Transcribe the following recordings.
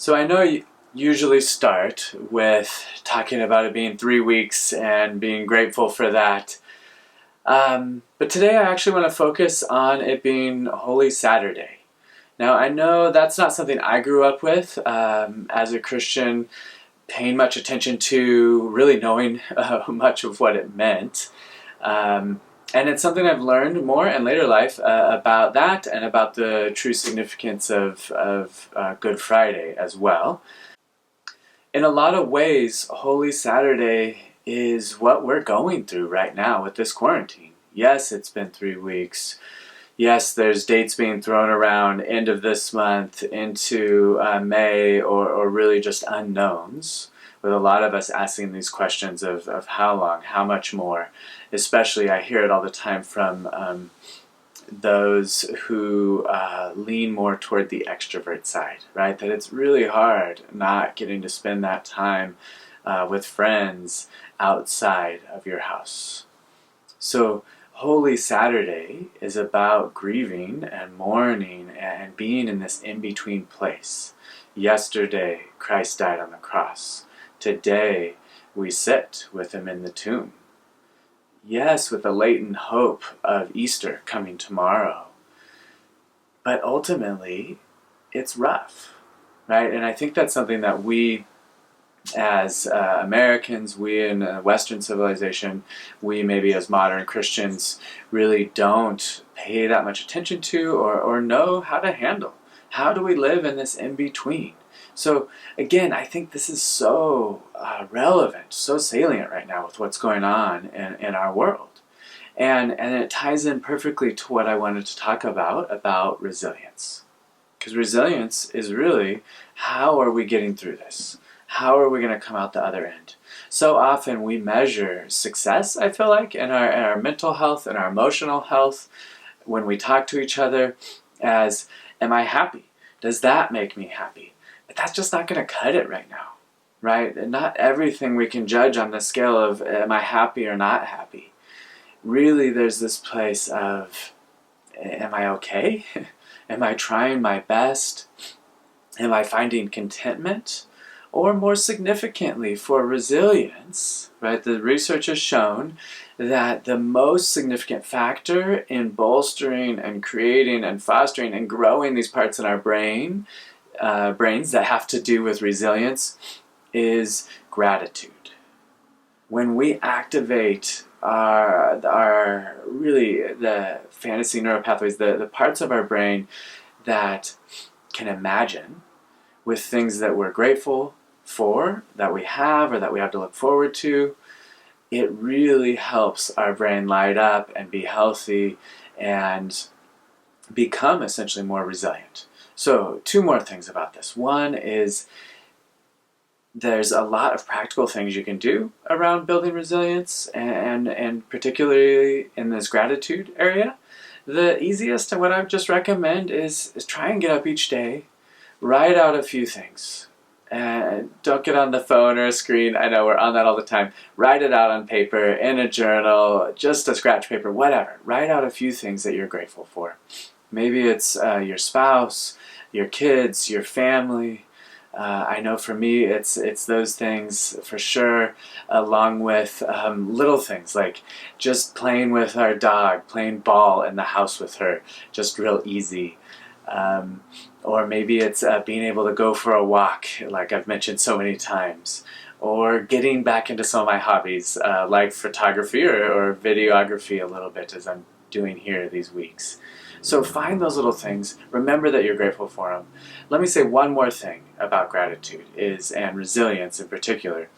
So I know you usually start with talking about it being 3 weeks and being grateful for that. But today I actually want to focus on it being Holy Saturday. Now I know that's not something I grew up with as a Christian, paying much attention to, really knowing much of what it meant. And it's something I've learned more in later life about that and about the true significance of Good Friday as well. In a lot of ways, Holy Saturday is what we're going through right now with this quarantine. Yes, it's been 3 weeks. Yes, there's dates being thrown around, end of this month into May, or really just unknowns, with a lot of us asking these questions of how long, how much more. Especially, I hear it all the time from those who lean more toward the extrovert side, right? That it's really hard not getting to spend that time with friends outside of your house. So Holy Saturday is about grieving and mourning and being in this in-between place. Yesterday, Christ died on the cross. Today, we sit with him in the tomb. Yes, with a latent hope of Easter coming tomorrow. But ultimately, it's rough, right? And I think that's something that we, as Americans, we in Western civilization, we maybe as modern Christians, really don't pay that much attention to or know how to handle. How do we live in this in-between? So again, I think this is so relevant, so salient right now with what's going on in our world. And it ties in perfectly to what I wanted to talk about resilience. Because resilience is really, how are we getting through this? How are we going to come out the other end? So often we measure success, I feel like, in our mental health and our emotional health when we talk to each other as, am I happy? Does that make me happy? But that's just not going to cut it right now, right? And not everything we can judge on the scale of, am I happy or not happy? Really, there's this place of, am I okay? Am I trying my best? Am I finding contentment? Or more significantly, for resilience, right? The research has shown that the most significant factor in bolstering and creating and fostering and growing these parts in our brains that have to do with resilience is gratitude. When we activate our really the fantasy neuropathways, the parts of our brain that can imagine with things that we're grateful for, that we have, or that we have to look forward to, it really helps our brain light up and be healthy and become essentially more resilient. So, two more things about this. One is there's a lot of practical things you can do around building resilience, and particularly in this gratitude area. The easiest, and what I would just recommend, is try and get up each day, write out a few things. And don't get on the phone or a screen. I know we're on that all the time. Write it out on paper, in a journal, just a scratch paper, whatever. Write out a few things that you're grateful for. Maybe it's your spouse, your kids, your family. I know for me, it's those things for sure, along with little things like just playing with our dog, playing ball in the house with her, just real easy. Or maybe it's being able to go for a walk, like I've mentioned so many times. Or getting back into some of my hobbies, like photography or videography a little bit, as I'm doing here these weeks. So find those little things. Remember that you're grateful for them. Let me say one more thing about gratitude and resilience in particular,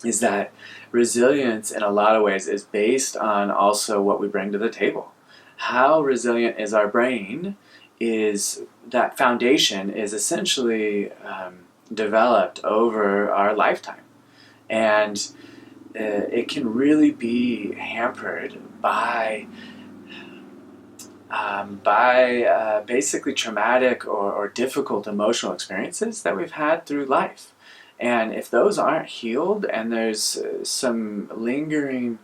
is that resilience in a lot of ways is based on also what we bring to the table. How resilient is our brain? Is that foundation is essentially developed over our lifetime. And it can really be hampered by basically traumatic or difficult emotional experiences that we've had through life. And if those aren't healed and there's some lingering,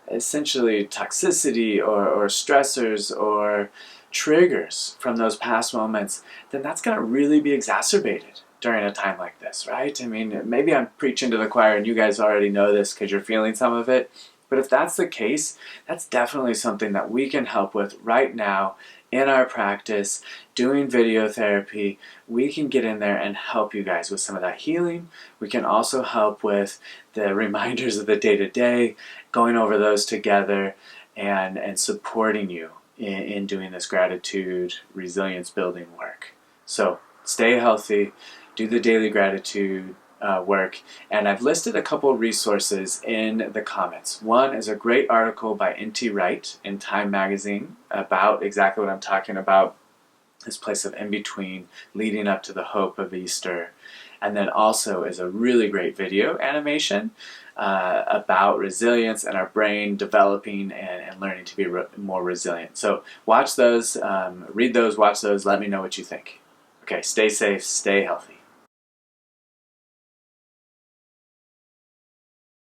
essentially toxicity or stressors or triggers from those past moments, then that's going to really be exacerbated during a time like this, right? I mean, maybe I'm preaching to the choir and you guys already know this because you're feeling some of it. But if that's the case, that's definitely something that we can help with right now in our practice, doing video therapy. We can get in there and help you guys with some of that healing. We can also help with the reminders of the day-to-day, going over those together and supporting you in doing this gratitude, resilience building work. So stay healthy, do the daily gratitude work, and I've listed a couple resources in the comments. One is a great article by N.T. Wright in Time magazine about exactly what I'm talking about, this place of in-between leading up to the hope of Easter. And then also is a really great video animation about resilience and our brain developing and learning to be more resilient. So watch those, read those, watch those, let me know what you think. Okay, stay safe, stay healthy.